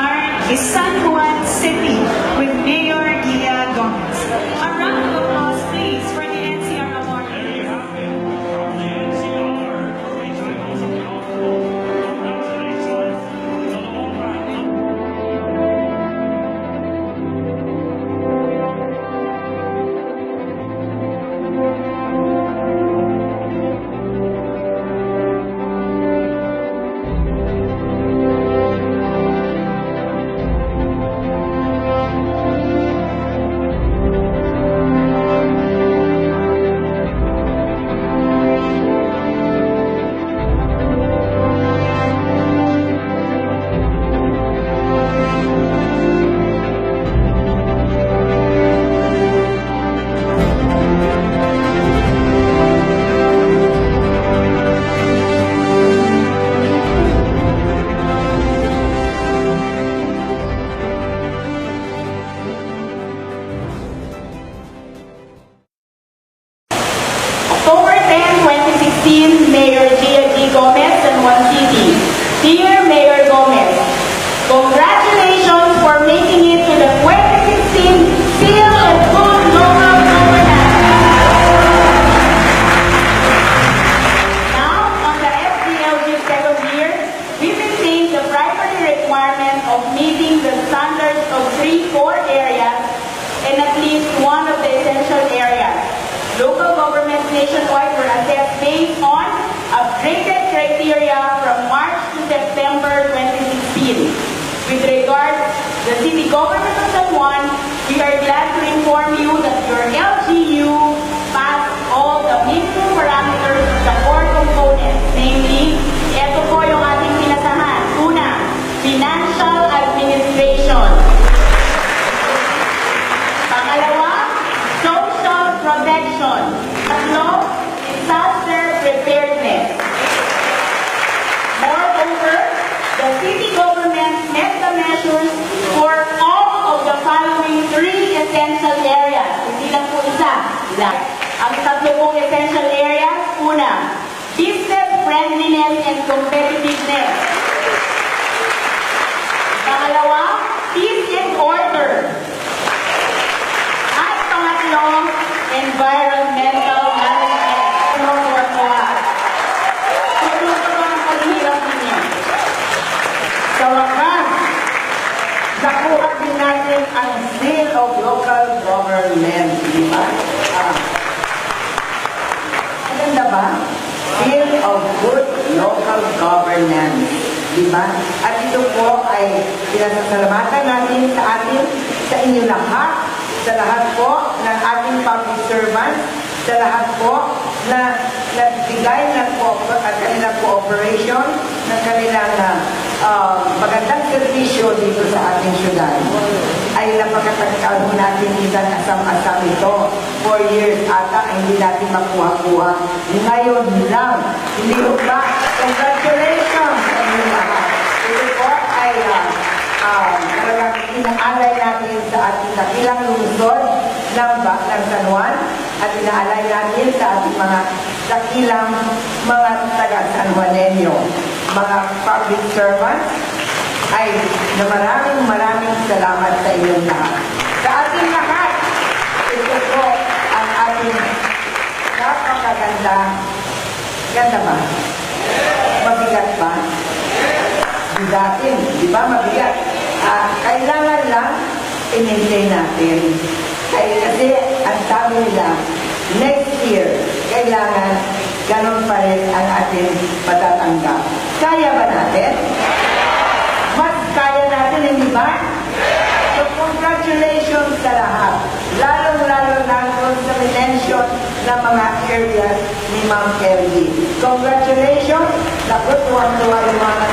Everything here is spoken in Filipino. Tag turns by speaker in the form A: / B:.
A: Lugar is San Juan City with Mayor Gia Gomez. A round of applause, please, for the NCR award.
B: There you have it from the NCR. 3 titles of the All-Pro. Congratulations to the Wolfpack.
C: October 10, 2016, Mayor Gia G. Gomez and One City. Dear Mayor Gomez, congratulations for making it to the 2016 Seal of Good Local Governance. Now, on the SDLG second year, we maintain the primary requirement of meeting the standards of 3 core areas and at least one of the essential areas. Local governments nationwide were assessed based on upgraded criteria from March to September 2016. With regard to the city government of San Juan, we are glad to inform you that your LGU passed all the minimum parameters of the core components, namely, ito po yung ating pinasahan. Una, financial administration. Pangalawa, social protection. Tatlo, disaster preparedness. Moreover, the city government met the measures for all of the following 3 essential areas. Hindi lang po isa. Ilan? Ang tatlo pong essential areas, una, business friendliness and competitiveness. Pangalawa, peace and order. At pangatlo, environmental management. Tutulong ang paghihirap ninyo.
D: Sa wakas, nakuha din natin ang Seal of Local Government, di ba? Maganda ba? Seal of Good Local Governance, di ba? At ito po ay pinasasalamatan natin sa inyo lahat, sa lahat po ng ating public servants, sa lahat po na nagbigay ng kanilang cooperation, ng kanilang magandang servisyo dito sa ating syudad. Ay napakatagkal mo natin isang asam-asam ito. 4 years ata ay hindi natin makuha-kuha. Ngayon lang, hindi mo ba? Congratulations sa inyo lahat. Ito po ay talagang inaalay natin sa ating dakilang lungsod ng San Juan at inaalay natin sa ating mga dakilang mga taga-San Juanenyo, mga public servants, ay na maraming salamat sa inyong lahat. Sa ating lahat, ito po ang ating napakaganda. Ganda ba? Mabigat ba? Bigatin, di ba? Mabigat. Kailangan lang i-maintain natin. Kasi ang sabi nila, next year, kailangan ganon pa rin ang ating matatanggap. Kaya ba natin? Mas kaya natin, hindi ba? So, congratulations sa lahat. Lalong-lalo na doon sa mention ng mga areas ni Ma'am Kelly. Congratulations! Nakutuwang-tuwa yung mga